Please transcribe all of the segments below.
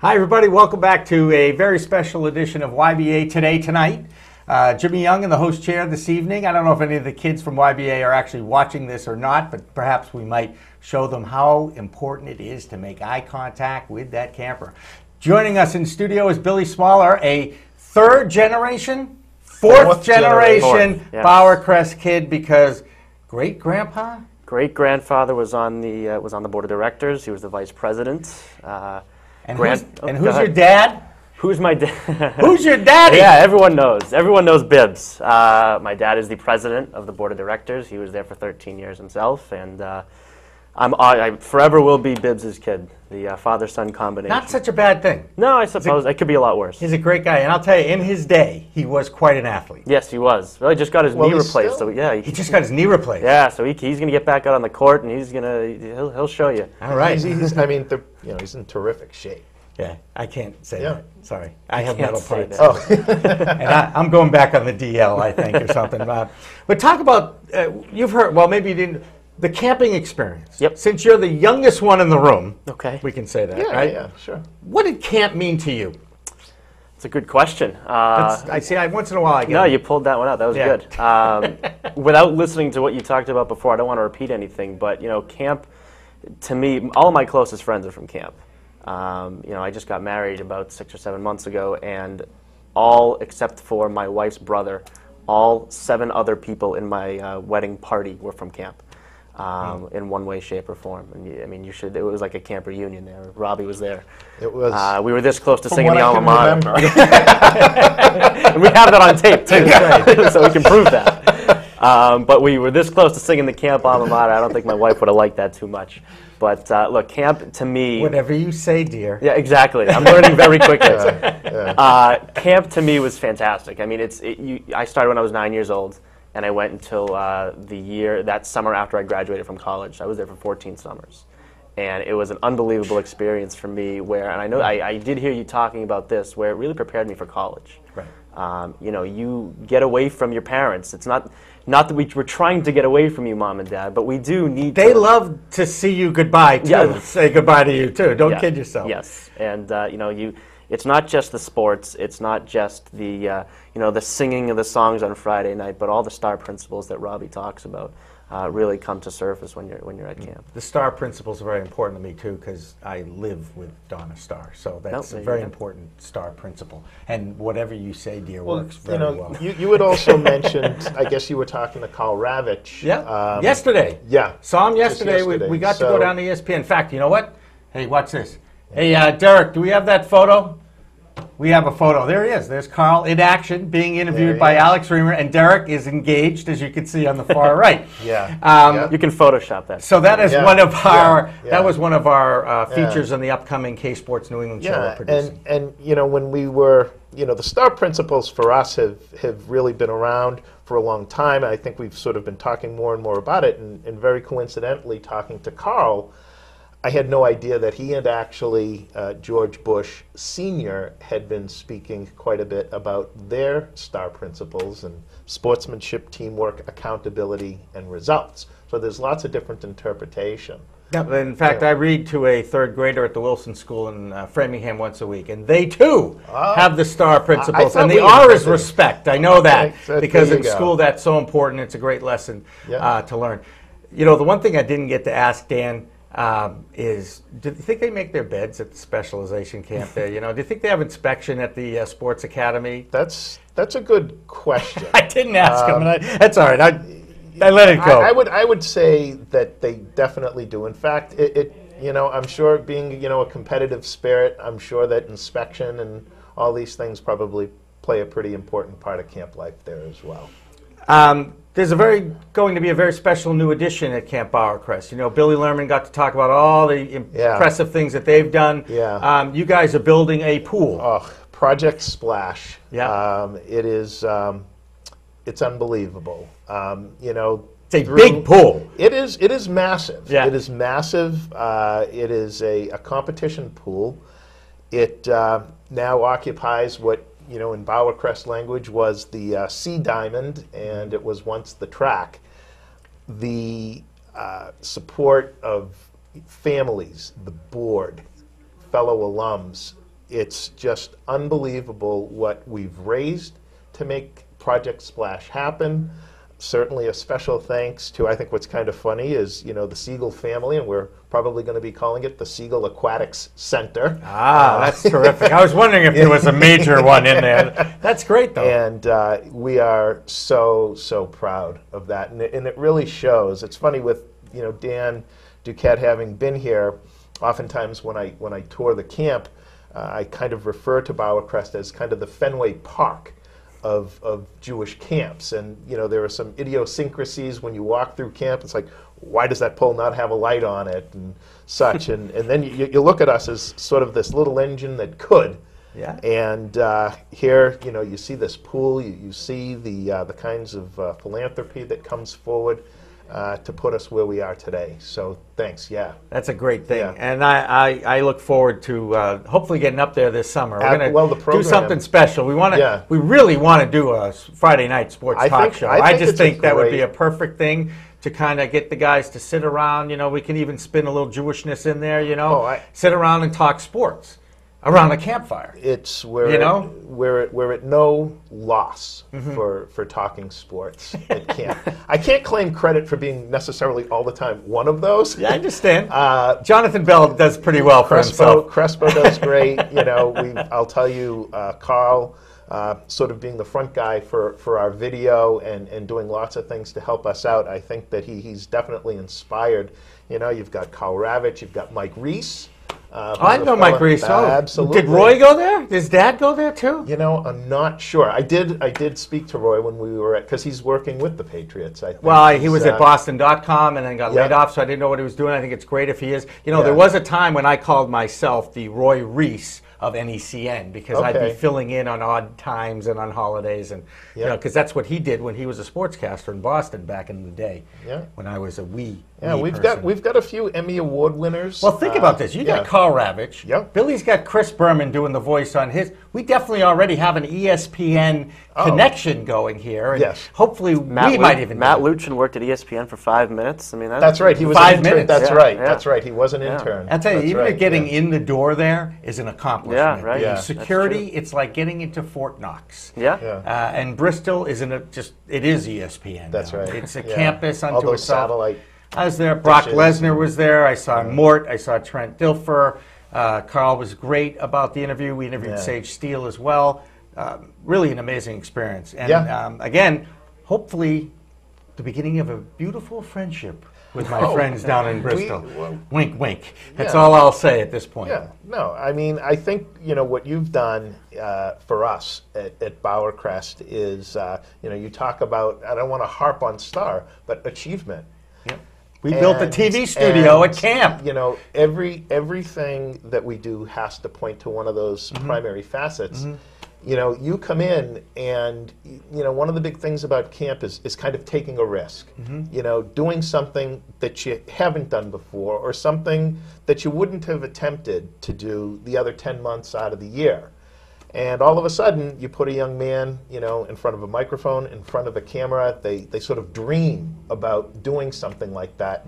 Hi, everybody. Welcome back to a very special edition of YBA Today Tonight. Jimmy Young in the host chair this evening. I don't know if any of the kids from YBA are actually watching this or not, but perhaps we might show them how important it is to make eye contact with that camper. Joining us in studio is Billy Smoller, a third generation, fourth generation yes. Bowercrest kid, because great-grandpa? Great-grandfather was on the board of directors. He was the vice president. And who's your dad? Who's my dad? Who's your daddy? Yeah, everyone knows. Everyone knows Bibbs. My dad is the president of the board of directors. He was there for 13 years himself, and I forever will be Bibbs's kid, the father-son combination. Not such a bad thing. No, I suppose it could be a lot worse. He's a great guy, and I'll tell you, in his day, he was quite an athlete. Yes, he was. Well, he just got his knee replaced. So yeah, he just got his knee replaced. Yeah, so he's going to get back out on the court, and he'll show you. All right. He's in terrific shape. Yeah, I can't say that. Sorry, I have can't metal say parts. that. And I'm going back on the DL, I think, or something. But talk about, you've heard, well, maybe you didn't, the camping experience. Yep. Since you're the youngest one in the room, okay, we can say that, Yeah, right? yeah, sure. What did camp mean to you? It's a good question. I see. Once in a while, I get No, you pulled that one out. That was good. Without listening to what you talked about before, I don't want to repeat anything. But camp, to me, all of my closest friends are from camp. I just got married about 6 or 7 months ago, and all except for my wife's brother, all 7 other people in my wedding party were from camp. In one way, shape, or form. And you should. It was like a camp reunion there. Robbie was there. It was. We were this close to singing the alma mater. Remember. And we have that on tape too, so we can prove that. But we were this close to singing the camp alma mater. I don't think my wife would have liked that too much. But look, camp to me. Whatever you say, dear. Yeah, exactly. I'm learning very quickly. Camp to me was fantastic. I mean, I started when I was 9 years old. And I went until that summer after I graduated from college. I was there for 14 summers. And it was an unbelievable experience for me where, and I know I did hear you talking about this, where it really prepared me for college. Right. You get away from your parents. It's not that we're trying to get away from you, Mom and Dad, but we do need They love to see you goodbye, too. Yeah. Say goodbye to you, too. Don't kid yourself. Yes. And, it's not just the sports, it's not just the the singing of the songs on Friday night, but all the star principles that Robbie talks about really come to surface when you're at camp. The star principles are very important to me too, because I live with Donna Starr, so that's a very important star principle. And whatever you say, dear, works very well. You had also mentioned, I guess you were talking to Carl Ravitch. Yeah, yesterday. Yeah. Saw him yesterday. We got to go down to ESPN. In fact, you know what? Hey, watch this. Hey, Derek, do we have that photo? We have a photo. There he is. There's Carl in action, being interviewed by Alex Reamer, and Derek is engaged, as you can see on the far right. You can Photoshop that. So that is one of our. That was one of our features in the upcoming K Sports New England show we're producing. And when we were, the star principles for us have really been around for a long time. I think we've sort of been talking more and more about it, and very coincidentally, talking to Carl, I had no idea that he and actually George Bush Sr. had been speaking quite a bit about their star principles and sportsmanship, teamwork, accountability, and results. So there's lots of different interpretation. Yeah, in fact, I read to a third grader at the Wilson School in Framingham once a week, and they too have the star principles. And the R is respect. I know that because in school that's so important. It's a great lesson to learn. The one thing I didn't get to ask Dan is, do you think they make their beds at the specialization camp there? Do you think they have inspection at the sports academy? That's a good question. I didn't ask him, and that's all right. I let it go. I would say that they definitely do. In fact, I'm sure being a competitive spirit, I'm sure that inspection and all these things probably play a pretty important part of camp life there as well. There's going to be a very special new addition at Camp Bowercrest. Billy Lerman got to talk about all the impressive things that they've done. Yeah. You guys are building a pool. Oh, Project Splash. Yeah. It is. It's unbelievable. It's a big pool. It is massive. Yeah. It is massive. It is a competition pool. It now occupies what in Bowercrest language was the Sea Diamond, and it was once the track. The support of families, the board, fellow alums, it's just unbelievable what we've raised to make Project Splash happen. Certainly a special thanks to, I think what's kind of funny is, the Siegel family, and we're probably going to be calling it the Siegel Aquatics Center. Ah, that's terrific. I was wondering if there was a major one in there. That's great, though. And we are so, so proud of that. And it really shows. It's funny with, Dan Duquette having been here, oftentimes when I tour the camp, I kind of refer to Bowercrest as kind of the Fenway Park of Jewish camps. And there are some idiosyncrasies when you walk through camp. It's like, why does that pole not have a light on it and such? and then you look at us as sort of this little engine that could. Yeah. And here, you see this pool, you see the kinds of philanthropy that comes forward to put us where we are today. So thanks, yeah. That's a great thing. Yeah. And I look forward to hopefully getting up there this summer. We're going to do something special. We really want to do a Friday night sports talk show. I just think that would be a perfect thing to kind of get the guys to sit around. We can even spin a little Jewishness in there, sit around and talk sports around a campfire. It's we're at no loss for talking sports at camp. I can't claim credit for being necessarily all the time one of those. Yeah, I understand. Jonathan Bell does pretty well for himself. Crespo does great. I'll tell you, Carl, sort of being the front guy for our video and doing lots of things to help us out. I think that he's definitely inspired. You've got Carl Ravitch, you've got Mike Reese. I know Mike Reese. Absolutely. Did Roy go there? Did his dad go there too? I'm not sure. I did speak to Roy when we were because he's working with the Patriots, I think. Well, he was at Boston.com and then got laid off, so I didn't know what he was doing. I think it's great if he is. There was a time when I called myself the Roy Reese of NECN because I'd be filling in on odd times and on holidays, and because that's what he did when he was a sportscaster in Boston back in the day. Yeah. When I was a wee. Yeah, we've got a few Emmy Award winners. Well, think about this. You got Carl Ravitch. Yep. Billy's got Chris Berman doing the voice on his. We definitely already have an ESPN connection going here. And hopefully Matt Luchin worked at ESPN for 5 minutes. I mean, that's right. He was 5 minutes. That's right. Yeah. That's right. He was an intern. I'll tell you, even getting in the door there is an accomplishment. Yeah, right. The security, it's like getting into Fort Knox. Yeah. And Bristol it is ESPN. That's right. It's a campus unto all those itself. Satellite. I was there. Brock Lesnar was there. I saw Mort. I saw Trent Dilfer. Carl was great about the interview. We interviewed Sage Steele as well. Really an amazing experience. And again, hopefully the beginning of a beautiful friendship with my friends down in Bristol. Wink, wink. That's all I'll say at this point. Yeah, no, I mean, I think, what you've done for us at Bowercrest is, you talk about, I don't want to harp on star, but achievement. We built the TV studio at camp. Everything that we do has to point to one of those primary facets. You come in and, one of the big things about camp is kind of taking a risk. Doing something that you haven't done before or something that you wouldn't have attempted to do the other 10 months out of the year. And all of a sudden, you put a young man, in front of a microphone, in front of a camera. They sort of dream about doing something like that.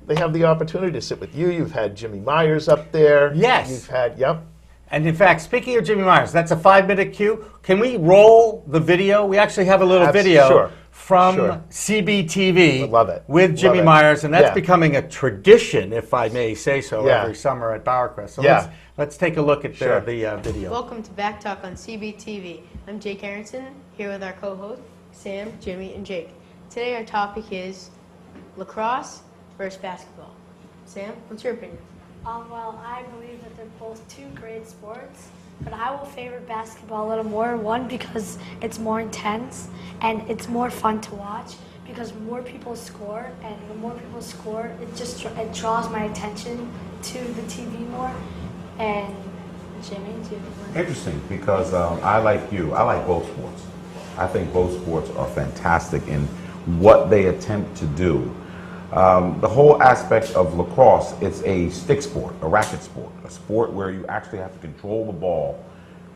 They have the opportunity to sit with you. You've had Jimmy Myers up there. Yes. You've had, And in fact, speaking of Jimmy Myers, that's a 5-minute cue. Can we roll the video? We actually have a little video from CBTV with Jimmy Myers, and that's becoming a tradition, if I may say so, every summer at Bowercrest. So let's take a look at the video. Welcome to Back Talk on CBTV. I'm Jake Aronson, here with our co-hosts, Sam, Jimmy, and Jake. Today our topic is lacrosse versus basketball. Sam, what's your opinion? Well, I believe that they're both two great sports, but I will favor basketball a little more. One, because it's more intense and it's more fun to watch because more people score, and when more people score, it draws my attention to the TV more. And Jimmy, do you want to? Interesting, because I like both sports. I think both sports are fantastic in what they attempt to do. The whole aspect of lacrosse, it's a stick sport, a racket sport, a sport where you actually have to control the ball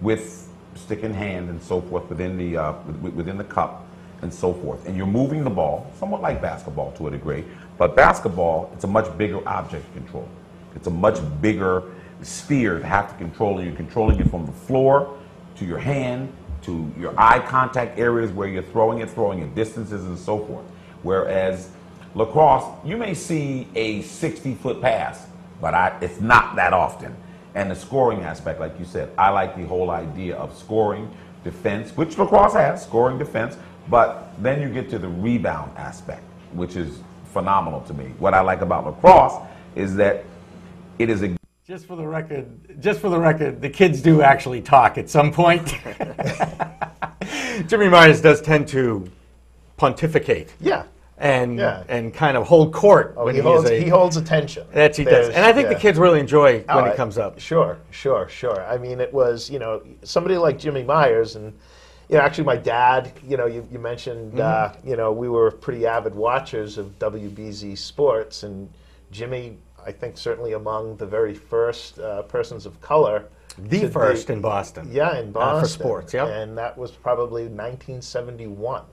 with stick in hand and so forth within the cup and so forth. And you're moving the ball, somewhat like basketball to a degree, but basketball, it's a much bigger object to control. It's a much bigger sphere to have to control it. You're controlling it from the floor to your hand to your eye contact areas where you're throwing it distances and so forth. Whereas lacrosse, you may see a 60-foot pass, but it's not that often. And the scoring aspect, like you said, I like the whole idea of scoring, defense, which lacrosse has, scoring, defense, but then you get to the rebound aspect, which is phenomenal to me. What I like about lacrosse is that it is a... Just for the record, the kids do actually talk at some point. Jimmy Myers does tend to pontificate. Yeah. And kind of hold court when he holds attention. He does. And I think the kids really enjoy when he comes up. Sure. I mean, it was, somebody like Jimmy Myers, and, actually my dad, you mentioned, we were pretty avid watchers of WBZ sports, and Jimmy, I think certainly among the very first persons of color. The first in Boston. Yeah, in Boston. For sports, yeah. And that was probably 1971.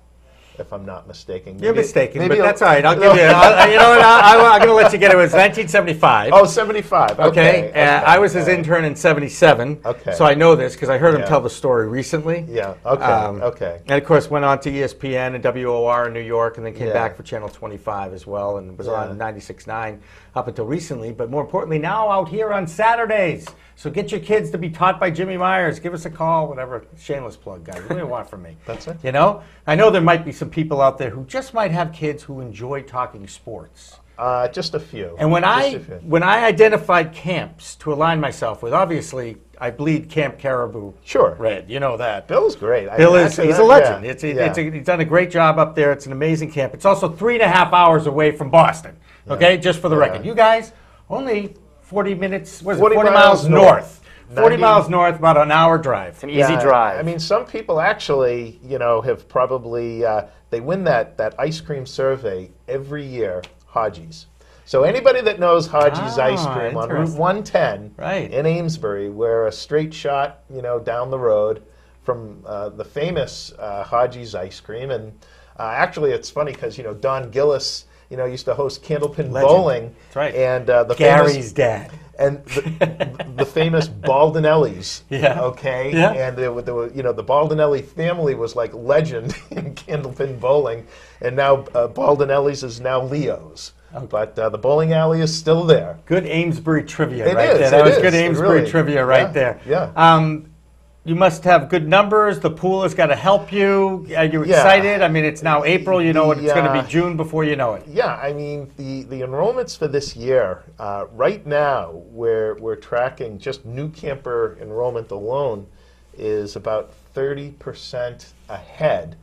If I'm not mistaken. You're mistaken, but that's all right. I'll give you. You know what? I'm going to let you get it. It was 1975. Oh, 75. Okay. I was his intern in 77. Okay. So I know this because I heard him tell the story recently. Yeah. Okay. And of course went on to ESPN and WOR in New York, and then came back for Channel 25 as well, and was on 96.9 up until recently. But more importantly, now out here on Saturdays. So get your kids to be taught by Jimmy Myers. Give us a call, whatever. Shameless plug, guys. What do you want from me? That's it. I know there might be some people out there who just might have kids who enjoy talking sports. Just a few. And when I identified camps to align myself with, obviously, I bleed Camp Caribou red. You know that. Bill's great. He's a legend. He's done a great job up there. It's an amazing camp. It's also 3.5 hours away from Boston. Okay, just for the record. You guys, only 40 minutes, 40 miles north. 40 miles north, about an hour drive. It's an easy drive. I mean, some people actually, have probably, they win that ice cream survey every year, Hodges. So anybody that knows Hodges Ice Cream on Route 110 in Amesbury, where a straight shot, down the road from the famous Hodges Ice Cream. And actually, it's funny because, Don Gillis, used to host Candlepin Bowling. That's right. And the Gary's dad. And the famous Baldinellis. Yeah. Okay. Yeah. And there were, the Baldinelli family was like legend in Candlepin Bowling, and now Baldinelli's is now Leo's. Okay. But the bowling alley is still there. Good Amesbury trivia there. That was good Amesbury trivia right there. Yeah. You must have good numbers. The pool has got to help you. Are you excited? I mean, it's now April. You know it's going to be June before you know it. Yeah, I mean, the enrollments for this year, right now, we're tracking just new camper enrollment alone is about 30% ahead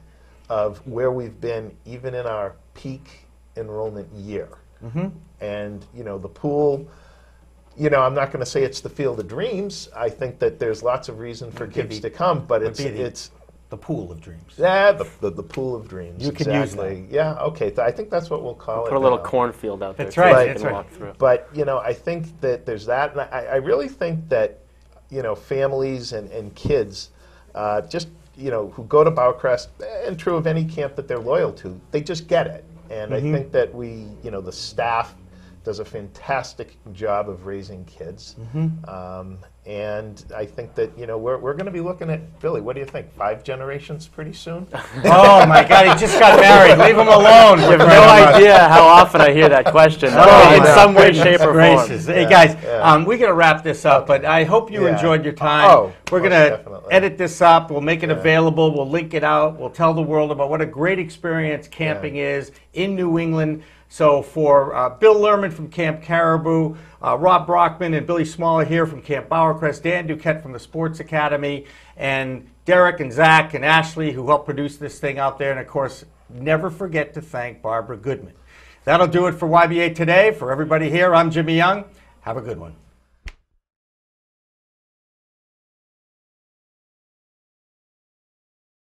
of where we've been even in our peak enrollment year. Mm-hmm. And, the pool... I'm not going to say it's the field of dreams. I think that there's lots of reason for kids to come, but it's the pool of dreams. Yeah, the pool of dreams. You can use that. Yeah, okay. I think that's what we'll call it. Put a little cornfield out there. That's right. That's right. Walk through. But I think that there's that, and I really think that families and kids, just who go to Bowercrest, and true of any camp that they're loyal to, they just get it, and I think that the staff does a fantastic job of raising kids. And I think that, we're going to be looking at, Billy, what do you think, 5 generations pretty soon? Oh, my God, he just got married. Leave him alone. You have no idea how often I hear that question. In some way, shape, or form. Hey, guys, we're going to wrap this up, but I hope you enjoyed your time. We're going to edit this up. We'll make it available. We'll link it out. We'll tell the world about what a great experience camping is in New England. So for Bill Lerman from Camp Caribou, Rob Brockman and Billy Smoller here from Camp Bowercrest, Dan Duquette from the Sports Academy, and Derek and Zach and Ashley who helped produce this thing out there. And, of course, never forget to thank Barbara Goodman. That'll do it for YBA Today. For everybody here, I'm Jimmy Young. Have a good one.